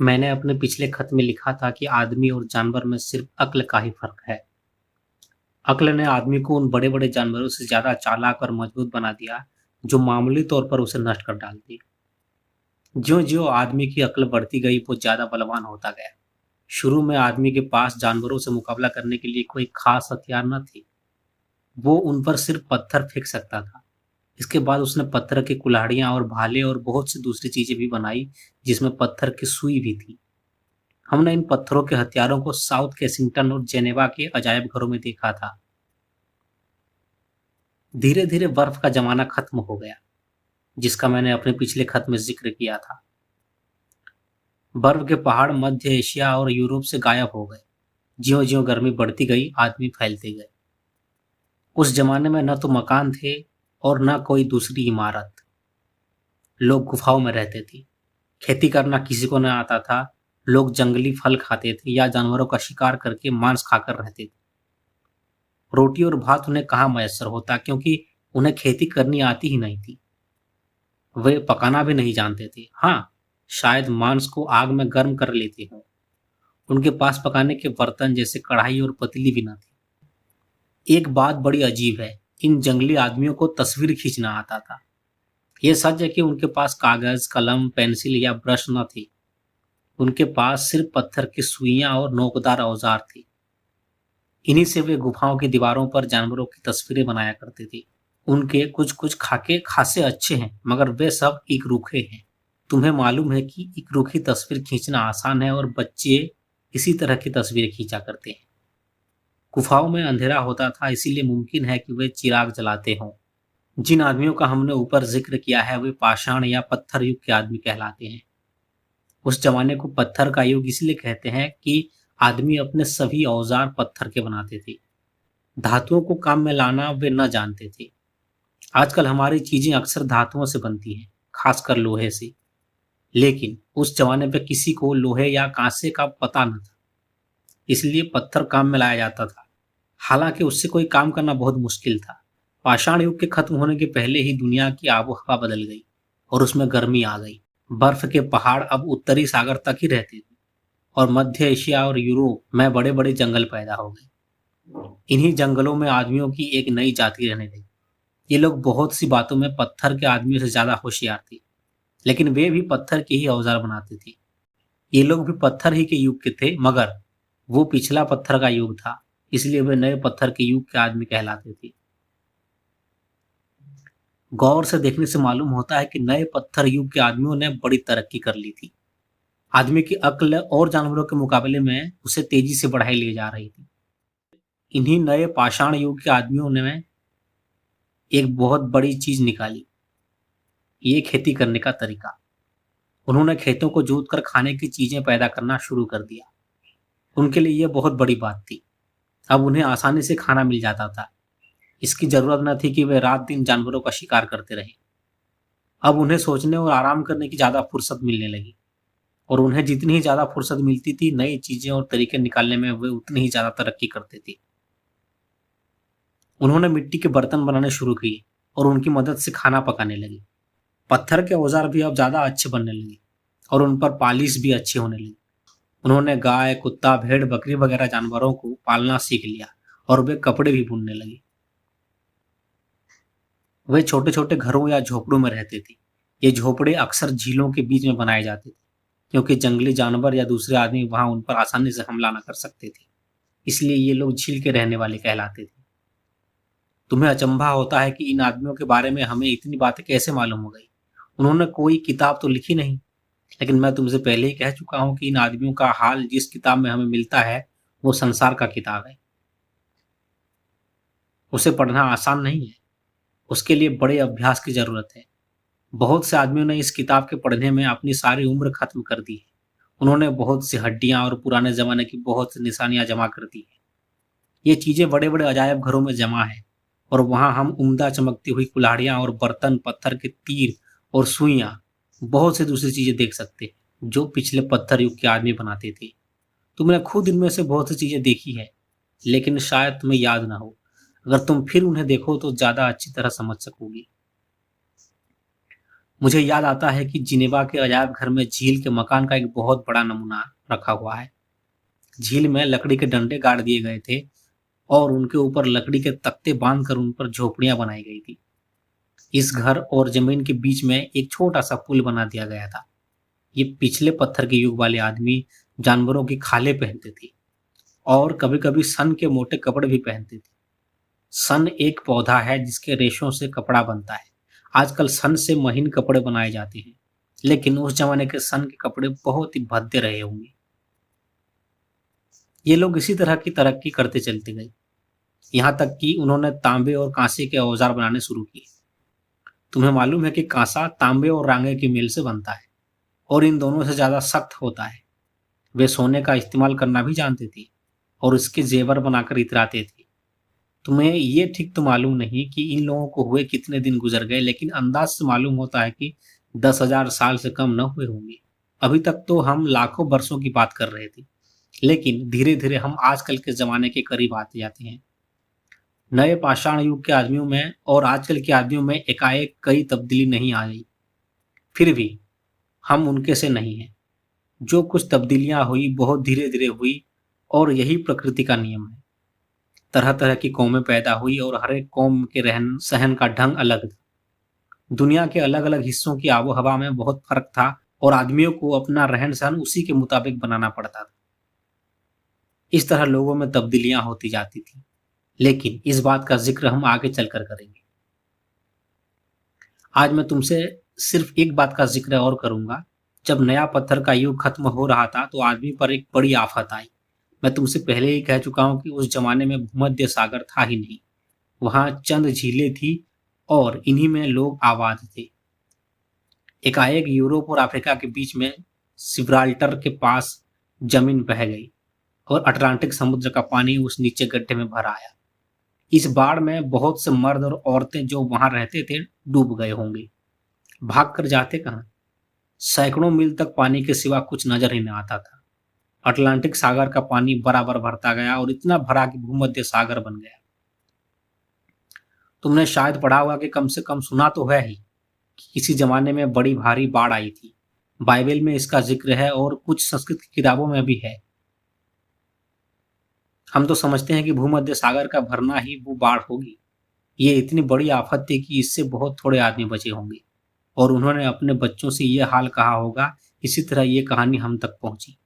मैंने अपने पिछले खत में लिखा था कि आदमी और जानवर में सिर्फ अक्ल का ही फर्क है। अक्ल ने आदमी को उन बड़े बड़े जानवरों से ज्यादा चालाक और मजबूत बना दिया जो मामूली तौर पर उसे नष्ट कर डालती। ज्यो ज्यो आदमी की अक्ल बढ़ती गई वो ज्यादा बलवान होता गया। शुरू में आदमी के पास जानवरों से मुकाबला करने के लिए कोई खास हथियार न थे। वो उन पर सिर्फ पत्थर फेंक सकता था। इसके बाद उसने पत्थर की कुल्हाड़ियां और भाले और बहुत सी दूसरी चीजें भी बनाई जिसमें पत्थर की सुई भी थी। हमने इन पत्थरों के हथियारों को साउथ केसिंगटन और जेनेवा के अजायब घरों में देखा था। धीरे धीरे बर्फ का जमाना खत्म हो गया जिसका मैंने अपने पिछले खत में जिक्र किया था। बर्फ के पहाड़ मध्य एशिया और यूरोप से गायब हो गए। ज्यों ज्यों गर्मी बढ़ती गई आदमी फैलते गए। उस जमाने में न तो मकान थे और न कोई दूसरी इमारत। लोग गुफाओं में रहते थे। खेती करना किसी को न आता था। लोग जंगली फल खाते थे या जानवरों का शिकार करके मांस खाकर रहते थे। रोटी और भात उन्हें कहाँ मयस्सर होता क्योंकि उन्हें खेती करनी आती ही नहीं थी। वे पकाना भी नहीं जानते थे। हाँ, शायद मांस को आग में गर्म कर लेते हों। उनके पास पकाने के बर्तन जैसे कढ़ाई और पतीली भी न थी। एक बात बड़ी अजीब है, इन जंगली आदमियों को तस्वीर खींचना आता था। यह सच है कि उनके पास कागज, कलम, पेंसिल या ब्रश न थे। उनके पास सिर्फ पत्थर की सुइयां और नोकदार औजार थे। इन्हीं से वे गुफाओं की दीवारों पर जानवरों की तस्वीरें बनाया करते थे। उनके कुछ कुछ खाके खासे अच्छे हैं मगर वे सब एकरुखे हैं। तुम्हें मालूम है कि एकरुखी तस्वीर खींचना आसान है और बच्चे इसी तरह की तस्वीरें खींचा करते हैं। गुफाओं में अंधेरा होता था इसीलिए मुमकिन है कि वे चिराग जलाते हों। जिन आदमियों का हमने ऊपर जिक्र किया है वे पाषाण या पत्थर युग के आदमी कहलाते हैं। उस जमाने को पत्थर का युग इसलिए कहते हैं कि आदमी अपने सभी औजार पत्थर के बनाते थे। धातुओं को काम में लाना वे न जानते थे। आजकल हमारी चीजें अक्सर धातुओं से बनती हैं, खासकर लोहे से। लेकिन उस जमाने पे किसी को लोहे या कांसे का पता न था, इसलिए पत्थर काम में लाया जाता था। हालांकि उससे कोई काम करना बहुत मुश्किल था। पाषाण युग के खत्म होने के पहले ही दुनिया की आबो हवा बदल गई और उसमें गर्मी आ गई। बर्फ के पहाड़ अब उत्तरी सागर तक ही रहते थे और मध्य एशिया और यूरोप में बड़े बड़े जंगल पैदा हो गए। इन्हीं जंगलों में आदमियों की एक नई जाति रहने लगी। ये लोग बहुत सी बातों में पत्थर के आदमियों से ज्यादा होशियार थे, लेकिन वे भी पत्थर के ही औजार बनाते थे। ये लोग भी पत्थर ही के युग के थे मगर वो पिछला पत्थर का युग था, इसलिए वे नए पत्थर के युग के आदमी कहलाते थे। गौर से देखने से मालूम होता है कि नए पत्थर युग के आदमियों ने बड़ी तरक्की कर ली थी। आदमी की अक्ल और जानवरों के मुकाबले में उसे तेजी से बढ़ाई ले जा रही थी। इन्हीं नए पाषाण युग के आदमियों ने एक बहुत बड़ी चीज निकाली, ये खेती करने का तरीका। उन्होंने खेतों को जोत कर खाने की चीजें पैदा करना शुरू कर दिया। उनके लिए यह बहुत बड़ी बात थी। अब उन्हें आसानी से खाना मिल जाता था। इसकी जरूरत न थी कि वे रात दिन जानवरों का शिकार करते रहे। अब उन्हें सोचने और आराम करने की ज्यादा फुर्सत मिलने लगी और उन्हें जितनी ही ज्यादा फुर्सत मिलती थी नई चीजें और तरीके निकालने में वे उतनी ही ज्यादा तरक्की करते थे। उन्होंने मिट्टी के बर्तन बनाने शुरू किए और उनकी मदद से खाना पकाने लगे। पत्थर के औजार भी अब ज्यादा अच्छे बनने लगे और उन पर पालिश भी अच्छी होने लगी। उन्होंने गाय, कुत्ता, भेड़, बकरी वगैरह जानवरों को पालना सीख लिया और वे कपड़े भी बुनने लगे। वे छोटे छोटे घरों या झोपड़ों में रहते थे। ये झोपड़े अक्सर झीलों के बीच में बनाए जाते थे क्योंकि जंगली जानवर या दूसरे आदमी वहां उन पर आसानी से हमला न कर सकते थे। इसलिए ये लोग झील के रहने वाले कहलाते थे। तुम्हें अचंभा होता है कि इन आदमियों के बारे में हमें इतनी बातें कैसे मालूम हो गई। उन्होंने कोई किताब तो लिखी नहीं, लेकिन मैं तुमसे पहले ही कह चुका हूं कि इन आदमियों का हाल जिस किताब में हमें मिलता है वो संसार का किताब है। उसे पढ़ना आसान नहीं है, उसके लिए बड़े अभ्यास की जरूरत है। बहुत से आदमियों ने इस किताब के पढ़ने में अपनी सारी उम्र खत्म कर दी है। उन्होंने बहुत सी हड्डियां और पुराने जमाने की बहुत सी निशानियां जमा कर दी है। ये चीजें बड़े बड़े अजायब घरों में जमा है और वहां हम उम्दा चमकती हुई कुल्हाड़ियां और बर्तन, पत्थर के तीर और सुइयां, बहुत सी दूसरी चीजें देख सकते हैं जो पिछले पत्थर युग के आदमी बनाते थे। तुमने खुद इनमें से बहुत सी चीजें देखी है, लेकिन शायद तुम्हें याद ना हो। अगर तुम फिर उन्हें देखो तो ज्यादा अच्छी तरह समझ सकोगी। मुझे याद आता है कि जिनेवा के अजायब घर में झील के मकान का एक बहुत बड़ा नमूना रखा हुआ है। झील में लकड़ी के डंडे गाड़ दिए गए थे और उनके ऊपर लकड़ी के तख्ते बांधकर उन पर झोपड़ियां बनाई गई थी। इस घर और जमीन के बीच में एक छोटा सा पुल बना दिया गया था। ये पिछले पत्थर के युग वाले आदमी जानवरों की खालें पहनते थे और कभी कभी सन के मोटे कपड़े भी पहनते थे। सन एक पौधा है जिसके रेशों से कपड़ा बनता है। आजकल सन से महीन कपड़े बनाए जाते हैं, लेकिन उस जमाने के सन के कपड़े बहुत ही भद्दे रहे होंगे। ये लोग इसी तरह की तरक्की करते चलते गए, यहाँ तक कि उन्होंने तांबे और कांसे के औजार बनाने शुरू किए। तुम्हें मालूम है कि कांसा तांबे और रांगे की मेल से बनता है और इन दोनों से ज्यादा सख्त होता है। वे सोने का इस्तेमाल करना भी जानते थे और इसके जेवर बनाकर इतराते थे। तुम्हें ये ठीक तो मालूम नहीं कि इन लोगों को हुए कितने दिन गुजर गए, लेकिन अंदाज से मालूम होता है कि 10,000 साल से कम न हुए होंगे। अभी तक तो हम लाखों वर्षों की बात कर रहे थे, लेकिन धीरे धीरे हम आजकल के जमाने के करीब आते जाते हैं। नए पाषाण युग के आदमियों में और आजकल के आदमियों में एकाएक कई तब्दीली नहीं आ गई। फिर भी हम उनके से नहीं हैं। जो कुछ तब्दीलियां हुई बहुत धीरे धीरे हुई और यही प्रकृति का नियम है। तरह तरह की कौमें पैदा हुई और हर एक कौम के रहन सहन का ढंग अलग था। दुनिया के अलग अलग हिस्सों की आबो हवा में बहुत फर्क था और आदमियों को अपना रहन सहन उसी के मुताबिक बनाना पड़ता था। इस तरह लोगों में तब्दीलियां होती जाती थी, लेकिन इस बात का जिक्र हम आगे चलकर करेंगे। आज मैं तुमसे सिर्फ एक बात का जिक्र और करूंगा। जब नया पत्थर का युग खत्म हो रहा था तो आदमी पर एक बड़ी आफत आई। मैं तुमसे पहले ही कह चुका हूं कि उस जमाने में भूमध्य सागर था ही नहीं। वहां चंद झीलें थी और इन्हीं में लोग आबाद थे। एकाएक यूरोप और अफ्रीका के बीच में सिब्राल्टर के पास जमीन बह गई और अटलांटिक समुद्र का पानी उस नीचे गड्ढे में भर आया। इस बाढ़ में बहुत से मर्द और औरतें जो वहां रहते थे डूब गए होंगे। भाग कर जाते कहां? सैकड़ों मील तक पानी के सिवा कुछ नजर ही न आता था। अटलांटिक सागर का पानी बराबर भरता गया और इतना भरा कि भूमध्य सागर बन गया। तुमने शायद पढ़ा होगा कि कम से कम सुना तो है ही कि किसी जमाने में बड़ी भारी बाढ़ आई थी। बाइबल में इसका जिक्र है और कुछ संस्कृत की किताबों में भी है। हम तो समझते हैं कि भूमध्य सागर का भरना ही वो बाढ़ होगी। ये इतनी बड़ी आफत थी कि इससे बहुत थोड़े आदमी बचे होंगे और उन्होंने अपने बच्चों से ये हाल कहा होगा। इसी तरह ये कहानी हम तक पहुंची।